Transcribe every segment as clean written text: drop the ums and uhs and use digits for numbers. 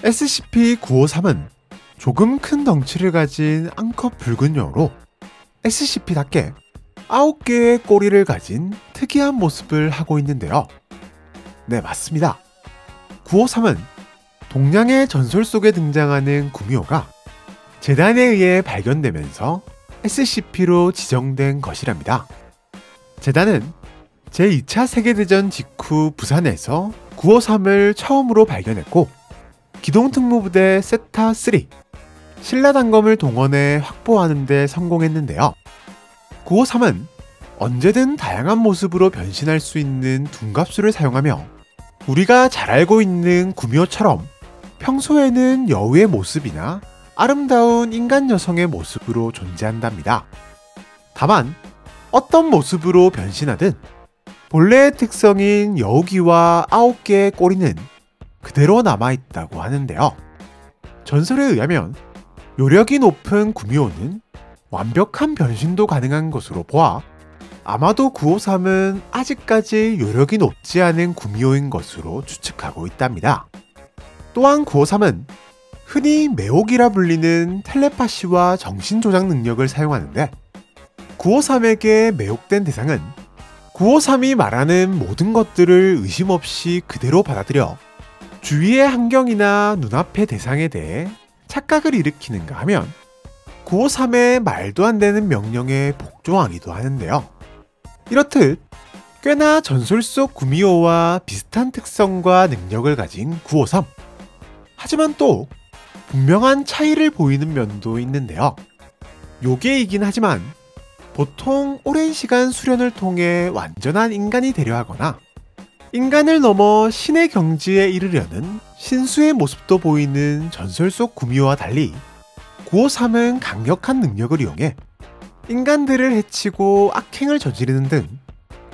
SCP-953은 조금 큰 덩치를 가진 암컷 붉은 여우로 SCP답게 9개의 꼬리를 가진 특이한 모습을 하고 있는데요. 네, 맞습니다. 953은 동양의 전설 속에 등장하는 구미호가 재단에 의해 발견되면서 SCP로 지정된 것이랍니다. 재단은 제2차 세계대전 직후 부산에서 953을 처음으로 발견했고 기동특무부대 세타3 신라단검을 동원해 확보하는 데 성공했는데요. 953은 언제든 다양한 모습으로 변신할 수 있는 둔갑수를 사용하며 우리가 잘 알고 있는 구미호처럼 평소에는 여우의 모습이나 아름다운 인간 여성의 모습으로 존재한답니다. 다만 어떤 모습으로 변신하든 본래의 특성인 여우기와 9개의 꼬리는 그대로 남아있다고 하는데요. 전설에 의하면 요력이 높은 구미호는 완벽한 변신도 가능한 것으로 보아 아마도 953은 아직까지 요력이 높지 않은 구미호인 것으로 추측하고 있답니다. 또한 953은 흔히 매혹이라 불리는 텔레파시와 정신조작 능력을 사용하는데 953에게 매혹된 대상은 953이 말하는 모든 것들을 의심 없이 그대로 받아들여 주위의 환경이나 눈앞의 대상에 대해 착각을 일으키는가 하면 953의 말도 안 되는 명령에 복종하기도 하는데요. 이렇듯 꽤나 전설 속 구미호와 비슷한 특성과 능력을 가진 953. 하지만 또 분명한 차이를 보이는 면도 있는데요. 요괴이긴 하지만 보통 오랜 시간 수련을 통해 완전한 인간이 되려 하거나 인간을 넘어 신의 경지에 이르려는 신수의 모습도 보이는 전설 속 구미호와 달리 953은 강력한 능력을 이용해 인간들을 해치고 악행을 저지르는 등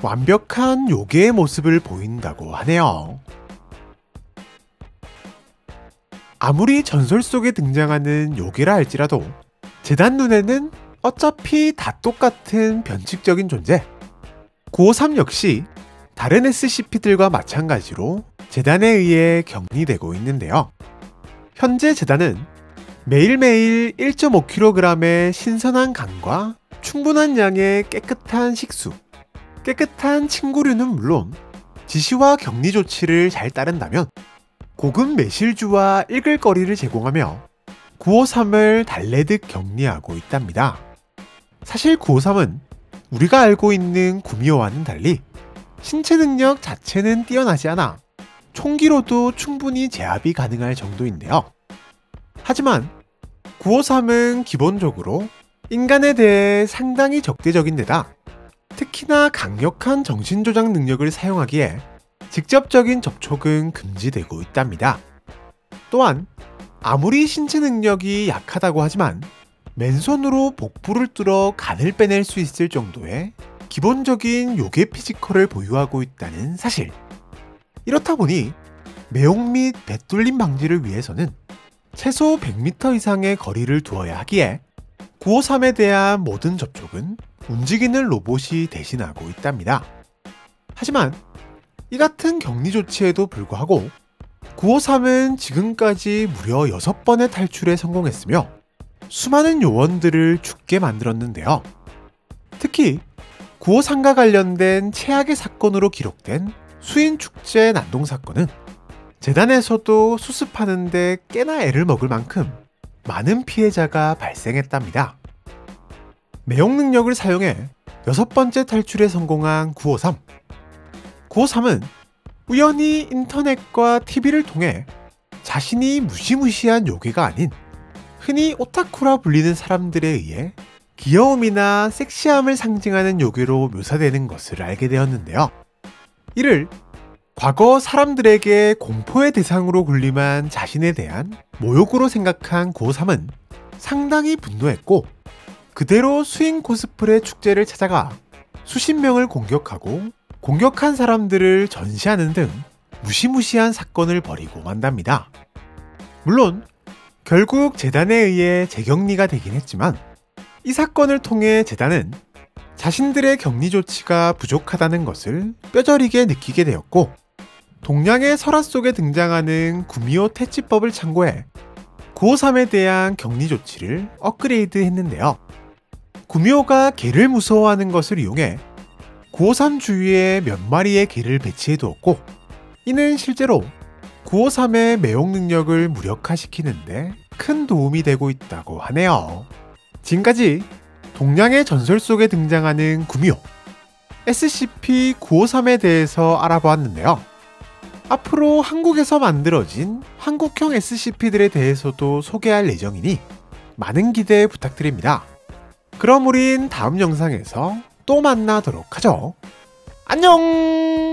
완벽한 요괴의 모습을 보인다고 하네요. 아무리 전설 속에 등장하는 요괴라 할지라도 재단 눈에는 어차피 다 똑같은 변칙적인 존재 953 역시 다른 SCP들과 마찬가지로 재단에 의해 격리되고 있는데요. 현재 재단은 매일매일 1.5kg의 신선한 간과 충분한 양의 깨끗한 식수, 깨끗한 침구류는 물론 지시와 격리 조치를 잘 따른다면 고급 매실주와 일글거리를 제공하며 953을 달래듯 격리하고 있답니다. 사실 953은 우리가 알고 있는 구미호와는 달리 신체 능력 자체는 뛰어나지 않아 총기로도 충분히 제압이 가능할 정도인데요. 하지만 953은 기본적으로 인간에 대해 상당히 적대적인 데다 특히나 강력한 정신조작 능력을 사용하기에 직접적인 접촉은 금지되고 있답니다. 또한 아무리 신체 능력이 약하다고 하지만 맨손으로 복부를 뚫어 간을 빼낼 수 있을 정도의 기본적인 요괴 피지컬을 보유하고 있다는 사실. 이렇다 보니 매혹 및 배뚫림 방지를 위해서는 최소 100m 이상의 거리를 두어야 하기에 953에 대한 모든 접촉은 움직이는 로봇이 대신하고 있답니다. 하지만 이 같은 격리 조치에도 불구하고 953은 지금까지 무려 6번의 탈출에 성공했으며 수많은 요원들을 죽게 만들었는데요. 특히 953과 관련된 최악의 사건으로 기록된 수인축제 난동사건은 재단에서도 수습하는데 꽤나 애를 먹을 만큼 많은 피해자가 발생했답니다. 매혹 능력을 사용해 6번째 탈출에 성공한 953. 953은 우연히 인터넷과 TV를 통해 자신이 무시무시한 요괴가 아닌 흔히 오타쿠라 불리는 사람들에 의해 귀여움이나 섹시함을 상징하는 요괴로 묘사되는 것을 알게 되었는데요. 이를 과거 사람들에게 공포의 대상으로 군림한 자신에 대한 모욕으로 생각한 953은 상당히 분노했고 그대로 수인 코스프레 축제를 찾아가 수십 명을 공격하고 공격한 사람들을 전시하는 등 무시무시한 사건을 벌이고 만답니다. 물론 결국 재단에 의해 재격리가 되긴 했지만 이 사건을 통해 재단은 자신들의 격리 조치가 부족하다는 것을 뼈저리게 느끼게 되었고 동양의 설화 속에 등장하는 구미호 퇴치법을 참고해 953에 대한 격리 조치를 업그레이드 했는데요. 구미호가 개를 무서워하는 것을 이용해 953 주위에 몇 마리의 개를 배치해 두었고, 이는 실제로 953의 매혹 능력을 무력화시키는데 큰 도움이 되고 있다고 하네요. 지금까지 동양의 전설 속에 등장하는 구미호 SCP-953에 대해서 알아보았는데요. 앞으로 한국에서 만들어진 한국형 SCP들에 대해서도 소개할 예정이니 많은 기대 부탁드립니다. 그럼 우린 다음 영상에서 또 만나도록 하죠. 안녕!